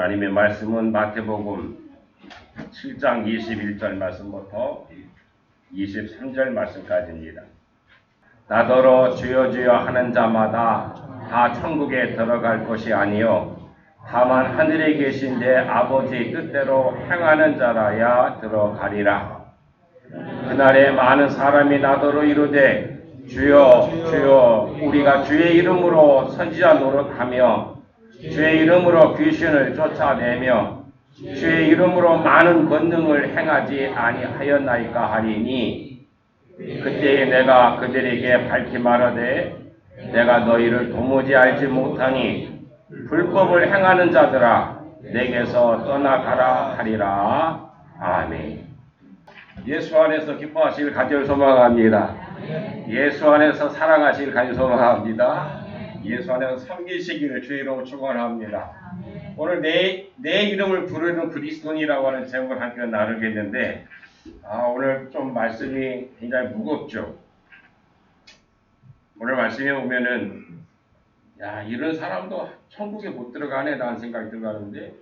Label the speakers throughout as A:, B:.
A: 하나님의 말씀은 마태복음 7장 21절 말씀부터 23절 말씀까지입니다. 나더러 주여 주여 하는 자마다 다 천국에 들어갈 것이 아니요 다만 하늘에 계신 내 아버지의 뜻대로 행하는 자라야 들어가리라. 그날에 많은 사람이 나더러 이르되 주여 주여 우리가 주의 이름으로 선지자 노릇하며 주의 이름으로 귀신을 쫓아내며 주의 이름으로 많은 권능을 행하지 아니하였나이까 하리니 그때에 내가 그들에게 밝히 말하되 내가 너희를 도무지 알지 못하니 불법을 행하는 자들아 내게서 떠나가라 하리라. 아멘. 예수 안에서 기뻐하시길 간절히 소망합니다. 예수 안에서 사랑하시길 간절히 소망합니다. 예수 안에서 섬기시기를 주의 이름으로 축원합니다. 오늘 내 이름을 부르는 그리스도인이라고 하는 제목을 함께 나누겠는데 오늘 좀 말씀이 굉장히 무겁죠. 오늘 말씀에 보면은 이런 사람도 천국에 못 들어가네 라는 생각이 들어가는데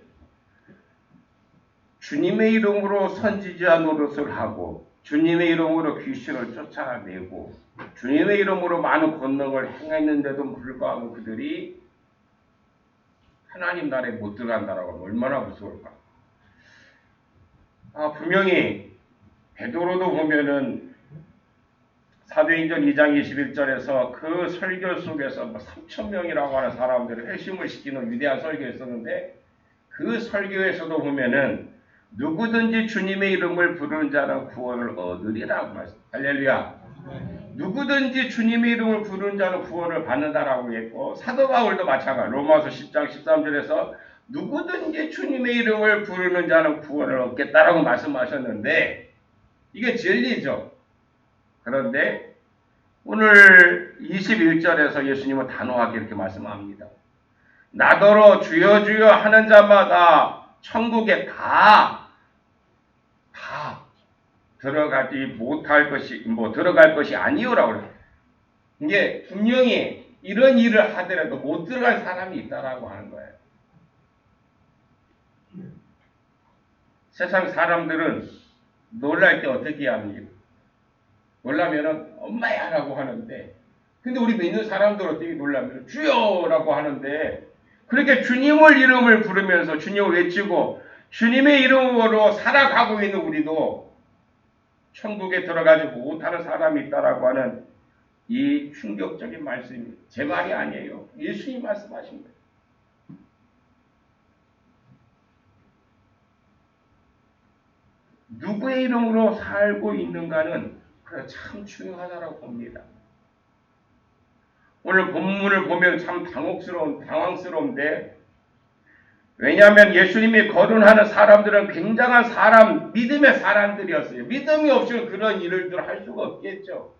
A: 주님의 이름으로 선지자 노릇을 하고 주님의 이름으로 귀신을 쫓아내고 주님의 이름으로 많은 권능을 행했는데도 불구하고 그들이 하나님 나라에 못 들어간다라고 하면 얼마나 무서울까. 분명히 베드로도 보면은 사도행전 2장 21절에서 그 설교 속에서 3,000명이라고 하는 사람들을 회심을 시키는 위대한 설교였었는데 그 설교에서도 보면은 누구든지 주님의 이름을 부르는 자는 구원을 얻으리라고 말씀. 할렐루야. 누구든지 주님의 이름을 부르는 자는 구원을 받는다라고 했고 사도 바울도 마찬가지. 로마서 10장 13절에서 누구든지 주님의 이름을 부르는 자는 구원을 얻겠다라고 말씀하셨는데 이게 진리죠. 그런데 오늘 21절에서 예수님은 단호하게 이렇게 말씀합니다. 나더러 주여 주여 하는 자마다 천국에 다 들어가지 못할 것이 들어갈 것이 아니오라고 그래요. 이게 분명히 이런 일을 하더라도 못 들어갈 사람이 있다라고 하는 거예요. 세상 사람들은 놀랄 때 어떻게 합니까? 놀라면은 엄마야라고 하는데, 근데 우리 믿는 사람들 어떻게 놀라면 주여라고 하는데, 그렇게 주님을 이름을 부르면서 주님을 외치고 주님의 이름으로 살아가고 있는 우리도 천국에 들어가지 못하는 사람이 있다라고 하는 이 충격적인 말씀이 제 말이 아니에요. 예수님 말씀하신 거예요. 누구의 이름으로 살고 있는가는 참 중요하다고 봅니다. 오늘 본문을 보면 참 당황스러운데 왜냐하면 예수님이 거론하는 사람들은 굉장한 사람, 믿음의 사람들이었어요. 믿음이 없이는 그런 일을 할 수가 없겠죠.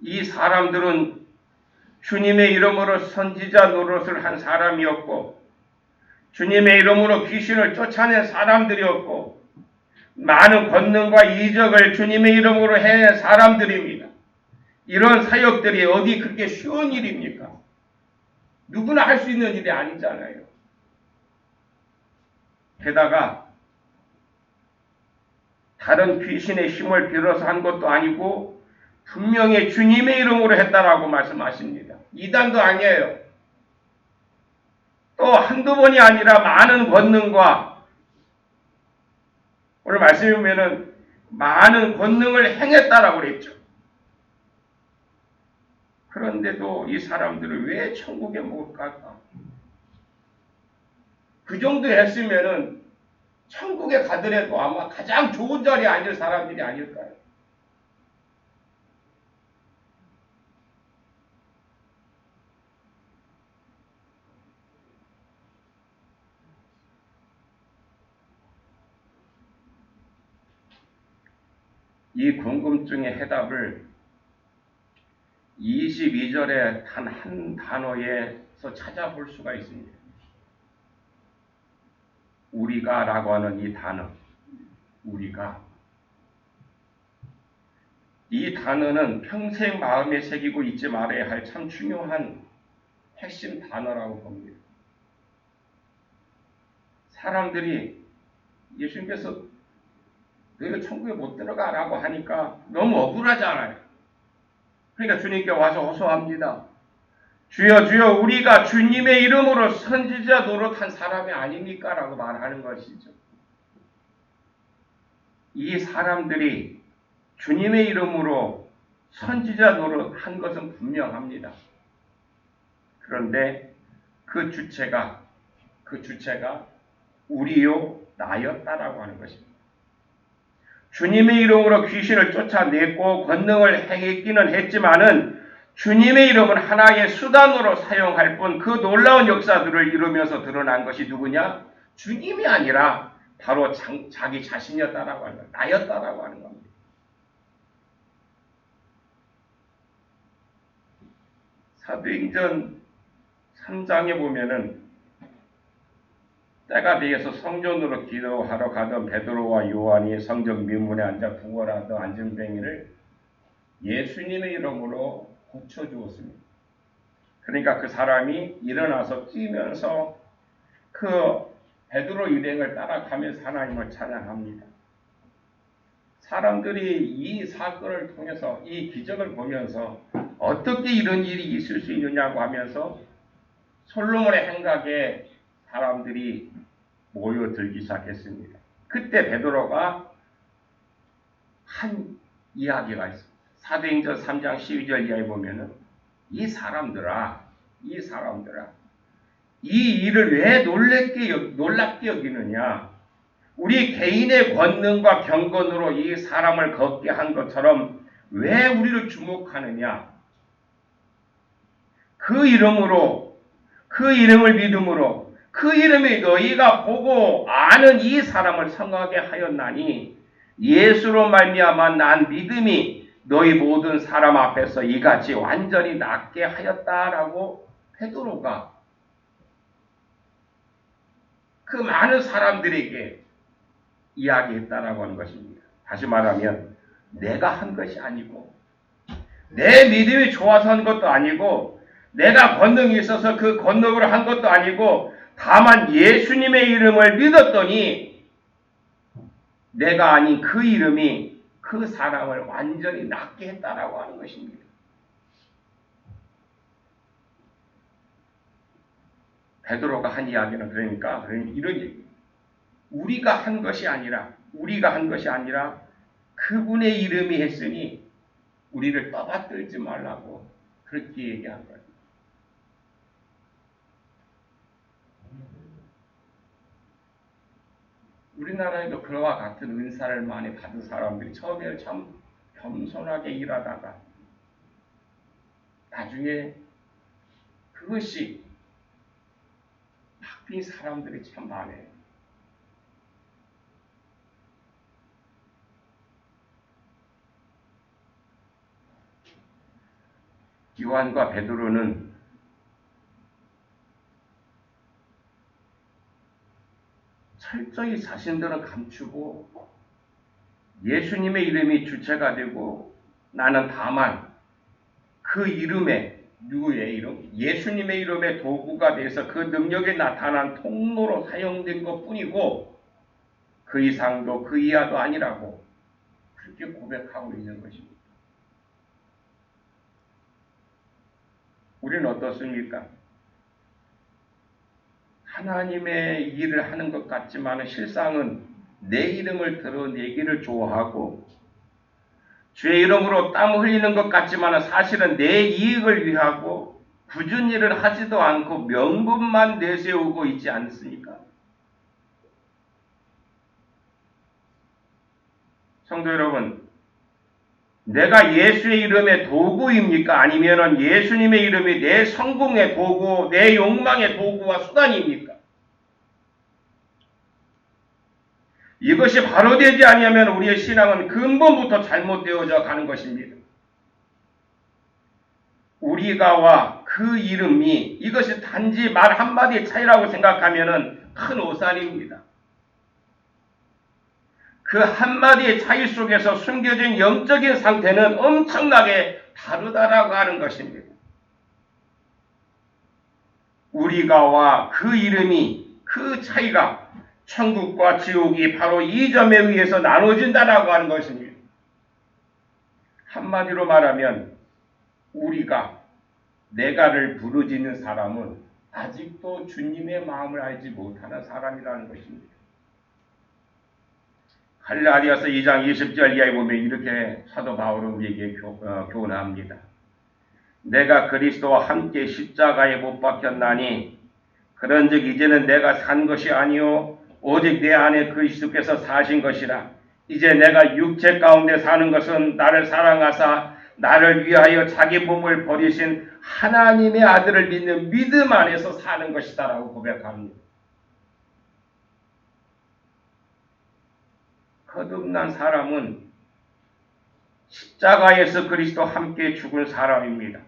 A: 이 사람들은 주님의 이름으로 선지자 노릇을 한 사람이었고 주님의 이름으로 귀신을 쫓아낸 사람들이었고 많은 권능과 이적을 주님의 이름으로 해낸 사람들입니다. 이런 사역들이 어디 그렇게 쉬운 일입니까? 누구나 할 수 있는 일이 아니잖아요. 게다가 다른 귀신의 힘을 빌어서 한 것도 아니고 분명히 주님의 이름으로 했다라고 말씀하십니다. 이단도 아니에요. 또 한두 번이 아니라 많은 권능과 오늘 말씀해 보면은 많은 권능을 행했다라고 그랬죠. 그런데도 이 사람들을 왜 천국에 못 갈까? 그 정도 했으면은 천국에 가더라도 아마 가장 좋은 자리에 앉을 사람들이 아닐까요? 이 궁금증의 해답을 22절의 단 한 단어에서 찾아볼 수가 있습니다. 우리가 라고 하는 이 단어, 우리가. 이 단어는 평생 마음에 새기고 잊지 말아야 할 참 중요한 핵심 단어라고 봅니다. 사람들이 예수님께서 너희가 천국에 못 들어가라고 하니까 너무 억울하잖아요. 그러니까 주님께 와서 호소합니다. 주여 주여 우리가 주님의 이름으로 선지자 노릇한 사람이 아닙니까? 라고 말하는 것이죠. 이 사람들이 주님의 이름으로 선지자 노릇한 것은 분명합니다. 그런데 그 주체가 우리요 나였다라고 하는 것입니다. 주님의 이름으로 귀신을 쫓아냈고 권능을 행했기는 했지만은 주님의 이름은 하나의 수단으로 사용할 뿐 그 놀라운 역사들을 이루면서 드러난 것이 누구냐? 주님이 아니라 바로 자기 자신이었다라고 하는 것, 나였다라고 하는 겁니다. 사도행전 3장에 보면은 때가 되어서 성전으로 기도하러 가던 베드로와 요한이 성전 민문에 앉아 구걸하던 안전뱅이를 예수님의 이름으로 고쳐주었습니다. 그러니까 그 사람이 일어나서 뛰면서 그 베드로 일행을 따라가면서 하나님을 찬양합니다. 사람들이 이 사건을 통해서 이 기적을 보면서 어떻게 이런 일이 있을 수 있느냐고 하면서 솔로몬의 행각에 사람들이 모여들기 시작했습니다. 그때 베드로가 한 이야기가 있습니다. 사도행전 3장 12절 이하에 보면은 이 사람들아 이 일을 왜 놀랍게 여기느냐? 우리 개인의 권능과 경건으로 이 사람을 걷게 한 것처럼 왜 우리를 주목하느냐? 그 이름을 믿음으로 그 이름이 너희가 보고 아는 이 사람을 성하게 하였나니 예수로 말미암아 난 믿음이 너희 모든 사람 앞에서 이같이 완전히 낫게 하였다라고 베드로가 그 많은 사람들에게 이야기했다라고 하는 것입니다. 다시 말하면 내가 한 것이 아니고 내 믿음이 좋아서 한 것도 아니고 내가 권능이 있어서 그 권능으로 한 것도 아니고 다만 예수님의 이름을 믿었더니 내가 아닌 그 이름이 그 사람을 완전히 낫게 했다라고 하는 것입니다. 베드로가 한 이야기는 그러니까 이런 얘기. 우리가 한 것이 아니라 그분의 이름이 했으니 우리를 떠받들지 말라고 그렇게 얘기한 거예요. 우리나라에도 그와 같은 은사를 많이 받은 사람들이 처음에는 참 겸손하게 일하다가 나중에 그것이 바뀐 사람들이 참 많아요. 요한과 베드로는 철저히 자신들은 감추고 예수님의 이름이 주체가 되고 나는 다만 그 이름에 누구의 이름? 예수님의 이름의 도구가 돼서 그 능력에 나타난 통로로 사용된 것뿐이고 그 이상도 그 이하도 아니라고 그렇게 고백하고 있는 것입니다. 우리는 어떻습니까? 하나님의 일을 하는 것 같지만 실상은 내 이름을 드러내기를 좋아하고 주의 이름으로 땀 흘리는 것 같지만 사실은 내 이익을 위하고 굳은 일을 하지도 않고 명분만 내세우고 있지 않습니까? 성도 여러분, 내가 예수의 이름의 도구입니까? 아니면 예수님의 이름이 내 성공의 도구, 내 욕망의 도구와 수단입니까? 이것이 바로 되지 아니하면 우리의 신앙은 근본부터 잘못되어져 가는 것입니다. 우리가와 그 이름이 이것이 단지 말 한마디의 차이라고 생각하면 큰 오산입니다. 그 한마디의 차이 속에서 숨겨진 영적인 상태는 엄청나게 다르다라고 하는 것입니다. 우리가와 그 이름이, 그 차이가 천국과 지옥이 바로 이 점에 의해서 나눠진다라고 하는 것입니다. 한마디로 말하면 우리가, 내가를 부르짖는 사람은 아직도 주님의 마음을 알지 못하는 사람이라는 것입니다. 갈라디아서 2장 20절 이하에 보면 이렇게 사도 바울은 우리에게 교훈합니다. 내가 그리스도와 함께 십자가에 못 박혔나니 그런즉 이제는 내가 산 것이 아니요 오직 내 안에 그리스도께서 사신 것이라. 이제 내가 육체 가운데 사는 것은 나를 사랑하사 나를 위하여 자기 몸을 버리신 하나님의 아들을 믿는 믿음 안에서 사는 것이다라고 고백합니다. 거듭난 사람은 십자가에서 그리스도 함께 죽은 사람입니다.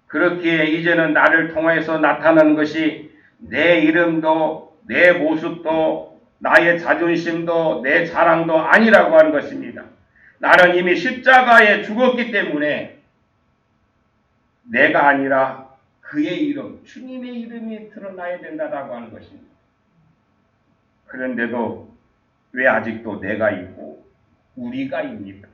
A: 그렇기에 이제는 나를 통해서 나타나는 것이 내 이름도 내 모습도 나의 자존심도 내 자랑도 아니라고 하는 것입니다. 나는 이미 십자가에 죽었기 때문에 내가 아니라 그의 이름, 주님의 이름이 드러나야 된다라고 하는 것입니다. 그런데도 왜 아직도 내가 있고 우리가 입니까?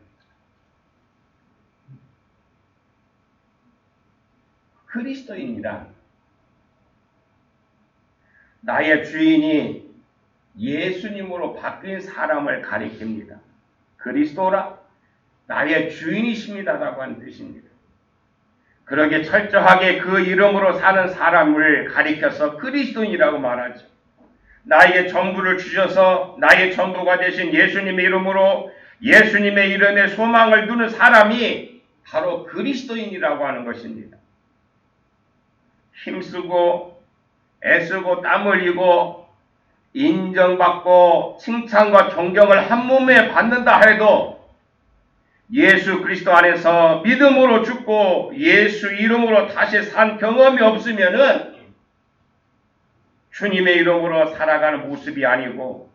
A: 그리스도인이란 나의 주인이 예수님으로 바뀐 사람을 가리킵니다. 그리스도라 나의 주인이십니다라고 하는 뜻입니다. 그러게 철저하게 그 이름으로 사는 사람을 가리켜서 그리스도인이라고 말하죠. 나에게 전부를 주셔서 나의 전부가 되신 예수님의 이름으로 예수님의 이름에 소망을 두는 사람이 바로 그리스도인이라고 하는 것입니다. 힘쓰고 애쓰고 땀 흘리고 인정받고 칭찬과 존경을 한 몸에 받는다 해도 예수 그리스도 안에서 믿음으로 죽고 예수 이름으로 다시 산 경험이 없으면은 주님의 이름으로 살아가는 모습이 아니고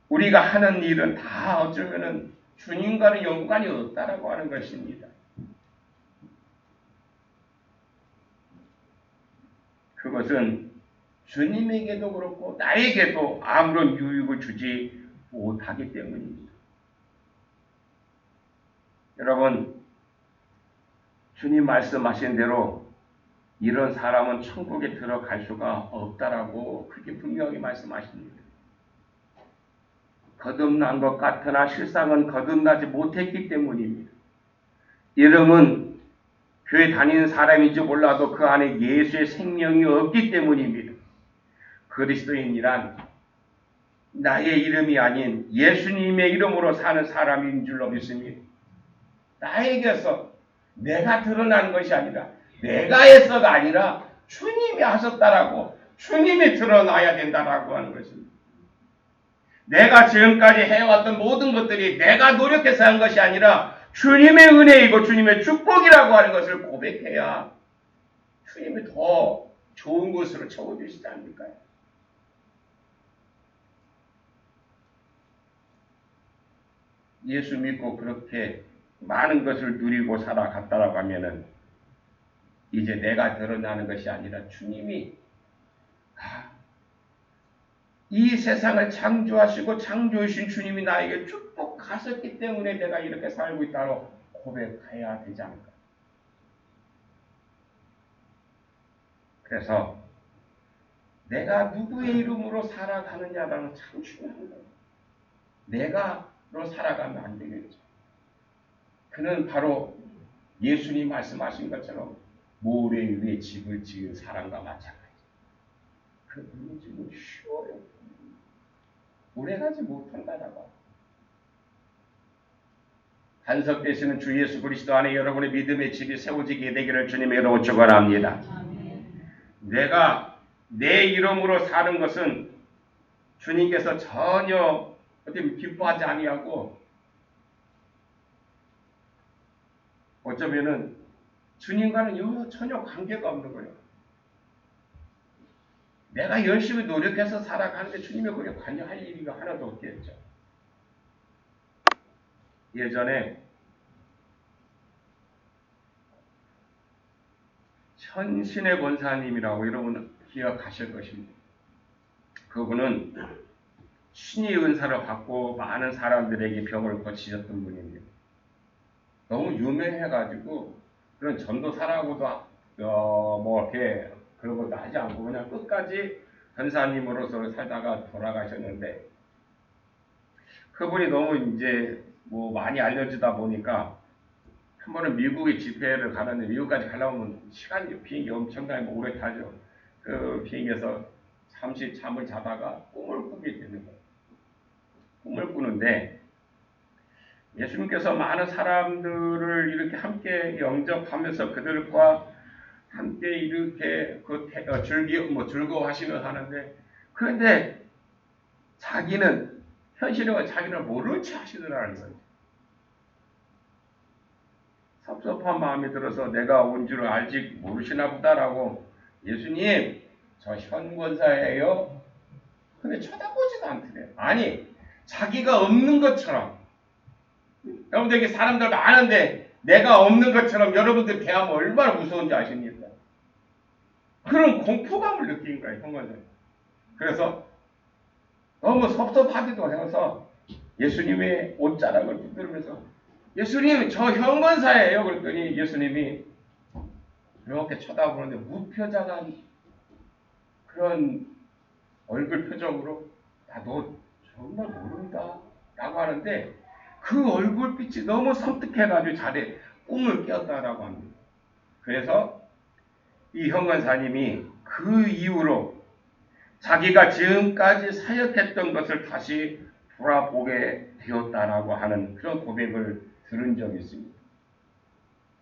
A: 우리가 하는 일은 다 어쩌면은 주님과는 연관이 없다라고 하는 것입니다. 그것은 주님에게도 그렇고 나에게도 아무런 유익을 주지 못하기 때문입니다. 여러분, 주님 말씀하신 대로 이런 사람은 천국에 들어갈 수가 없다라고 그렇게 분명히 말씀하십니다. 거듭난 것 같으나 실상은 거듭나지 못했기 때문입니다. 이름은 교회 다니는 사람인지 몰라도 그 안에 예수의 생명이 없기 때문입니다. 그리스도인이란 나의 이름이 아닌 예수님의 이름으로 사는 사람인 줄로 믿습니다. 나에게서 내가 드러나는 것이 아니라 내가 해서가 아니라 주님이 하셨다라고 주님이 드러나야 된다라고 하는 것입니다. 내가 지금까지 해왔던 모든 것들이 내가 노력해서 한 것이 아니라 주님의 은혜이고 주님의 축복이라고 하는 것을 고백해야 주님이 더 좋은 것으로 채워주시지 않을까요? 예수 믿고 그렇게 많은 것을 누리고 살아갔다라고 하면은 이제 내가 드러나는 것이 아니라 주님이 이 세상을 창조하시고 창조하신 주님이 나에게 축복하셨기 때문에 내가 이렇게 살고 있다고 고백해야 되지 않을까. 그래서 내가 누구의 이름으로 살아가느냐라는 참 중요한 거예요. 내가로 살아가면 안 되겠죠. 그는 바로 예수님 말씀하신 것처럼 모래 위에 집을 지은 사람과 마찬가지예요. 그 무너지면 쉬워요. 오래가지 못한다라고. 간섭되시는 주 예수 그리스도 안에 여러분의 믿음의 집이 세워지게 되기를 주님의 이름으로 축원합니다. 내가 내 이름으로 사는 것은 주님께서 전혀 어떻게 기뻐하지 아니하고 어쩌면은 주님과는 전혀 관계가 없는 거예요. 내가 열심히 노력해서 살아가는데 주님의 거기에 관여할 일이 하나도 없겠죠. 예전에 현신의 권사님이라고 여러분 기억하실 것입니다. 그분은 신의 은사를 받고 많은 사람들에게 병을 고치셨던 분입니다. 너무 유명해가지고 그런 전도사라고도 뭐 이렇게 그런 것도 하지 않고 그냥 끝까지 권사님으로서 살다가 돌아가셨는데, 그분이 너무 이제 뭐 많이 알려지다 보니까 한 번은 미국에 집회를 가는데, 미국까지 가려면 시간이 비행기 엄청나게 오래 타죠. 그 비행기에서 잠시 잠을 자다가 꿈을 꾸게 되는 거예요. 꿈을 꾸는데 예수님께서 많은 사람들을 이렇게 함께 영접하면서 그들과 함께 이렇게 즐거워하시면서 하는데, 그런데 자기는 현실과 자기를 모른 채 하시더라는 거예요. 섭섭한 마음이 들어서 내가 온 줄 알지 모르시나 보다라고, 예수님 저 현권사예요. 근데 쳐다보지도 않더래요. 아니, 자기가 없는 것처럼. 여러분들 에게 사람들 많은데 내가 없는 것처럼 여러분들 대하면 얼마나 무서운지 아십니까? 그런 공포감을 느낀 거예요, 현권사. 그래서 너무 섭섭하기도 해서 예수님의 옷자락을 붙들면서 예수님 저 현권사예요. 그랬더니 예수님이 이렇게 쳐다보는데 무표정한 그런 얼굴 표정으로 야, 너 정말 모른다 라고 하는데, 그 얼굴빛이 너무 섬뜩해가지고 자리에 꿈을 깨었다라고 합니다. 그래서 이 현관사님이 그 이후로 자기가 지금까지 사역했던 것을 다시 돌아보게 되었다라고 하는 그런 고백을 들은 적이 있습니다.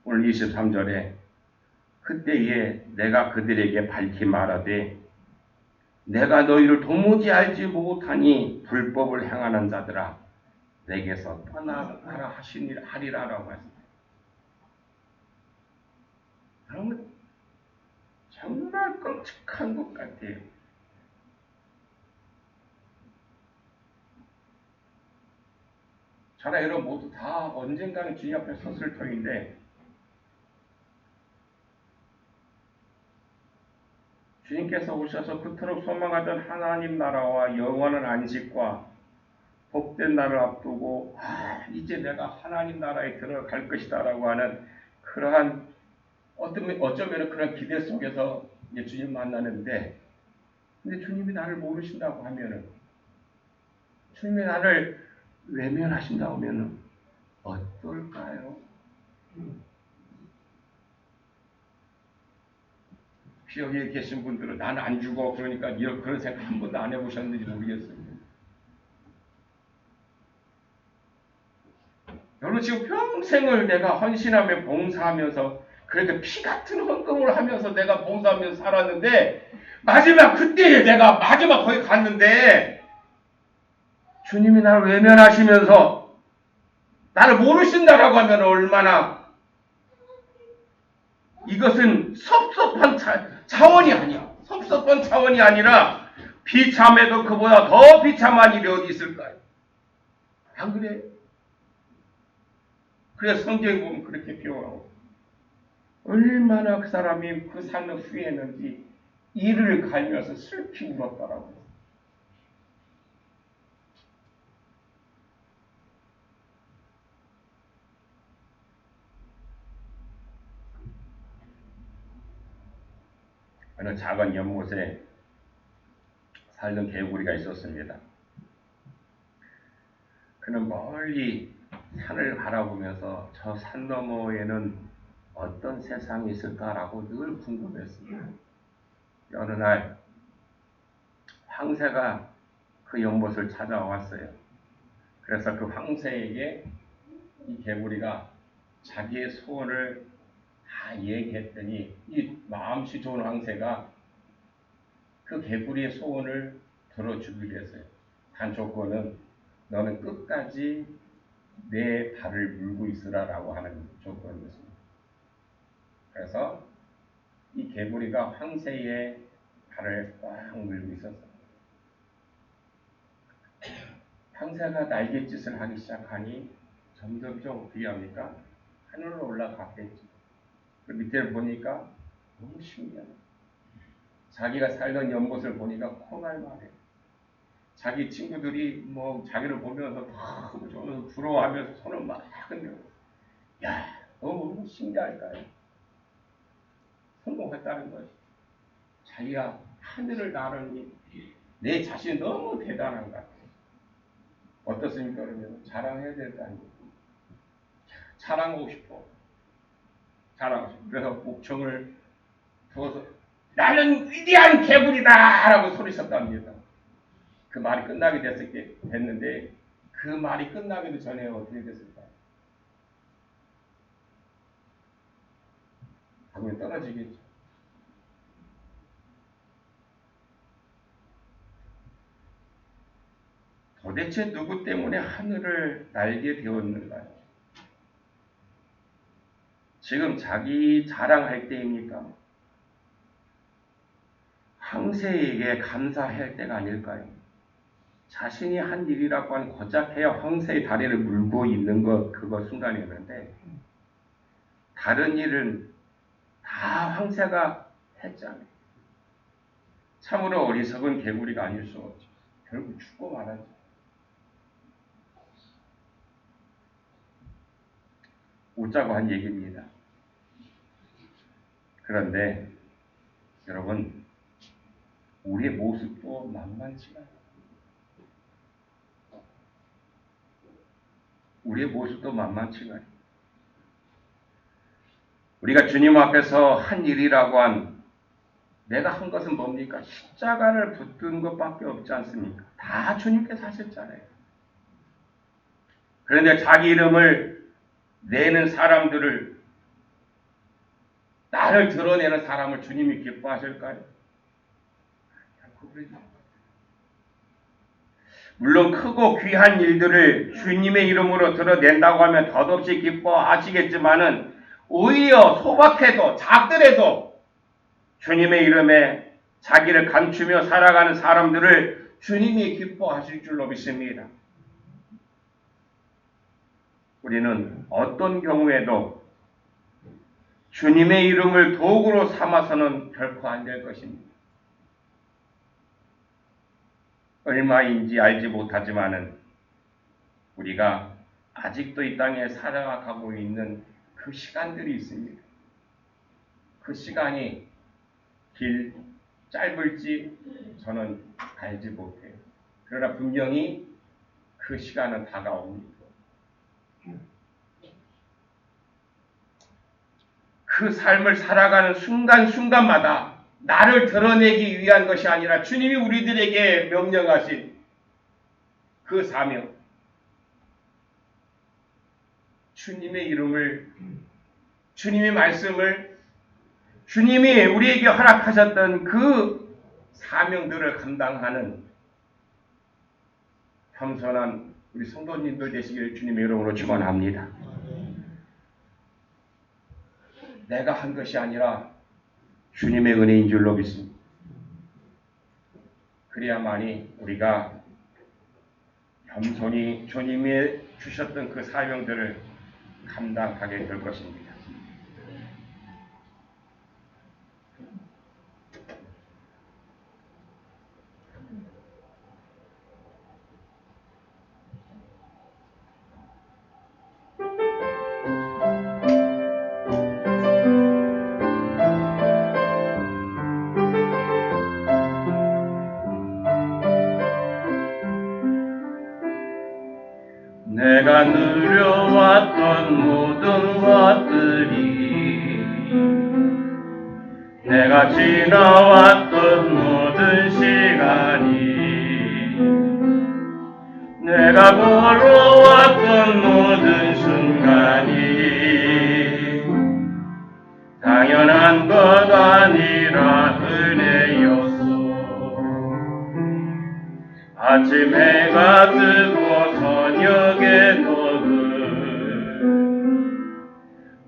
A: 오늘 23절에 그때에 내가 그들에게 밝히 말하되 내가 너희를 도무지 알지 못하니 불법을 행하는 자들아 내게서 떠나가라 하리라라고 했습니다. 여러분 정말 끔찍한 것 같아요. 저나 여러분 모두 다 언젠가는 주님 앞에 섰을 터인데, 주님께서 오셔서 그토록 소망하던 하나님 나라와 영원한 안식과 복된 날을 앞두고 이제 내가 하나님 나라에 들어갈 것이다 라고 하는 그러한 어쩌면 그런 기대 속에서 이제 주님 만나는데, 근데 주님이 나를 모르신다고 하면은, 주님이 나를 외면하신다고 하면은 어떨까요? 혹시 여기 계신 분들은 나는 안 죽어 그러니까 이런 그런 생각 한 번도 안 해보셨는지 모르겠어요. 여러분 지금 평생을 내가 헌신하며 봉사하면서 그렇게 피 같은 헌금을 하면서 내가 봉사하면서 살았는데, 마지막 그때에 내가 마지막 거기 갔는데 주님이 나를 외면하시면서 나를 모르신다라고 하면 얼마나 이것은 섭섭한 차원이 아니야. 섭섭한 차원이 아니라 비참해도 그보다 더 비참한 일이 어디 있을까요? 안 그래요? 그래서 성경에 보면 그렇게 표현하고, 얼마나 그 사람이 그 삶을 후회했는지 이를 갈면서 슬피 울었다라고. 어느 작은 연못에 살던 개구리가 있었습니다. 그는 멀리 산을 바라보면서 저 산 너머에는 어떤 세상이 있을까라고 늘 궁금했습니다. 어느 날 황새가 그 연못을 찾아왔어요. 그래서 그 황새에게 이 개구리가 자기의 소원을 다 얘기했더니 이 마음씨 좋은 황새가 그 개구리의 소원을 들어주기로 했어요. 단 조건은 너는 끝까지 내 발을 물고 있으라라고 하는 조건이었습니다. 그래서 이 개구리가 황새의 발을 꽉 물고 있었어요. 황새가 날갯짓을 하기 시작하니 점점 어떻게 합니까? 하늘로 올라갔겠죠. 그 밑에를 보니까 너무 신기하네. 자기가 살던 연못을 보니까 코날만해. 자기 친구들이 뭐 자기를 보면서 너무 부러워하면서 손을 막 흔들고, 야, 너무 신기할까요? 성공했다는 것이. 자기가 하늘을 나르니 내 자신이 너무 대단한 것 같아요. 어떻습니까? 그러면 자랑해야 된다는 거예요. 자랑하고 싶어. 자랑하고 싶어. 그래서 목청을 부어서 나는 위대한 개구리다! 라고 소리쳤답니다. 그 말이 끝나게 됐는데 그 말이 끝나기도 전에 어떻게 됐을까요? 당연히 떨어지겠죠. 도대체 누구 때문에 하늘을 날게 되었는가요? 지금 자기 자랑할 때입니까? 황새에게 감사할 때가 아닐까요? 자신이 한 일이라고 한 고작해야 황새의 다리를 물고 있는 것, 그거 순간이었는데 다른 일은 다 황새가 했잖아요. 참으로 어리석은 개구리가 아닐 수 없죠. 결국 죽고 말았죠. 웃자고 한 얘기입니다. 그런데 여러분, 우리의 모습도 만만치가 않아요. 우리의 모습도 만만치가 않아요. 우리가 주님 앞에서 한 일이라고 한 내가 한 것은 뭡니까? 십자가를 붙든 것밖에 없지 않습니까? 다 주님께서 하셨잖아요. 그런데 자기 이름을 내는 사람들을, 나를 드러내는 사람을 주님이 기뻐하실까요? 물론 크고 귀한 일들을 주님의 이름으로 드러낸다고 하면 덧없이 기뻐하시겠지만은 오히려 소박해도 작더라도 주님의 이름에 자기를 감추며 살아가는 사람들을 주님이 기뻐하실 줄로 믿습니다. 우리는 어떤 경우에도 주님의 이름을 도구로 삼아서는 결코 안 될 것입니다. 얼마인지 알지 못하지만은 우리가 아직도 이 땅에 살아가고 있는 그 시간들이 있습니다. 그 시간이 짧을지 저는 알지 못해요. 그러나 분명히 그 시간은 다가옵니다. 그 삶을 살아가는 순간순간마다 나를 드러내기 위한 것이 아니라 주님이 우리들에게 명령하신 그 사명, 주님의 이름을, 주님의 말씀을, 주님이 우리에게 허락하셨던 그 사명들을 감당하는 겸손한 우리 성도님들 되시기를 주님의 이름으로 축원합니다. 내가 한 것이 아니라 주님의 은혜인 줄로 믿습니다. 그래야만이 우리가 겸손히 주님이 주셨던 그 사명들을 감당하게 될 것입니다. 내가 누려왔던 모든 것들이, 내가 지나왔던 모든 시간이, 내가 걸어왔던 모든 순간이 당연한 것 아니라 은혜였소. 아침 해가 뜨고 저녁에 녹음,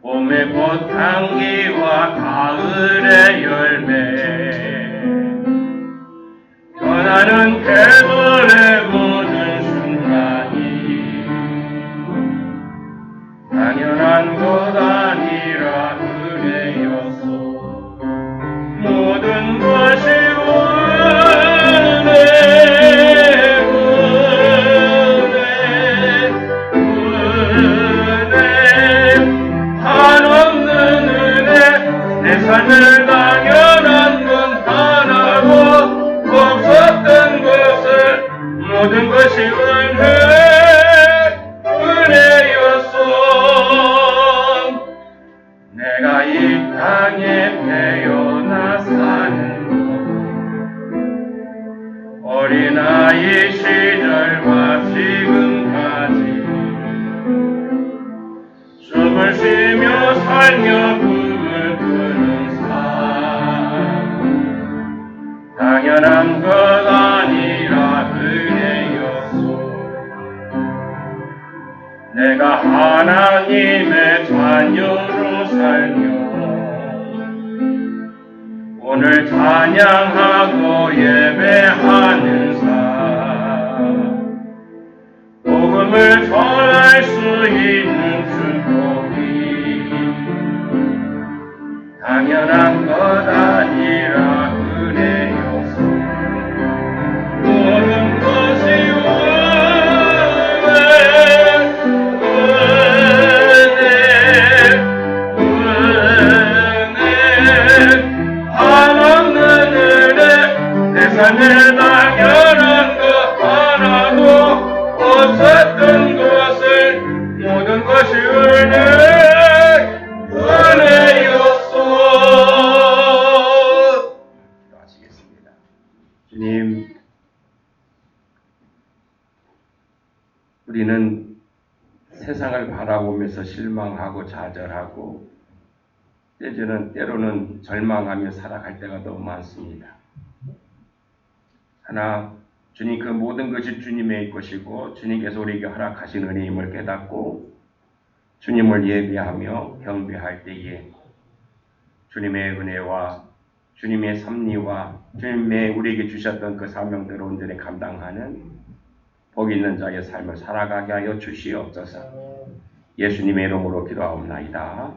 A: 봄의 꽃향기와 가을의 열매, 변하는 계절의 모든 순간이 당연한 것 아니라 은혜였소. 것이 은혜였소. 내가 이 땅에 태어나 사는 어린아이 시절과 지금까지 숨을 쉬며 살며 꿈을 꾸는 삶, 당연한 것 아니라 은혜였소. 내가 하나님의 자녀로 살며 오늘 찬양하고 예배하는 삶, 복음을 전할 수 있는 축복이 당연한 것 아니라 은혜였소. 모든 것이 세상에 당연한 것 하나도 없었던 것을 모든 것이 은혜였소. 기도하시겠습니다. 주님, 우리는 세상을 바라보면서 실망하고 좌절하고 때로는 절망하며 살아갈 때가 너무 많습니다. 하나, 주님 그 모든 것이 주님의 것이고 주님께서 우리에게 허락하신 은혜임을 깨닫고 주님을 예배하며 경배할 때에 주님의 은혜와 주님의 섭리와 주님의 우리에게 주셨던 그 사명들을 온전히 감당하는 복 있는 자의 삶을 살아가게 하여 주시옵소서. 예수님의 이름으로 기도하옵나이다.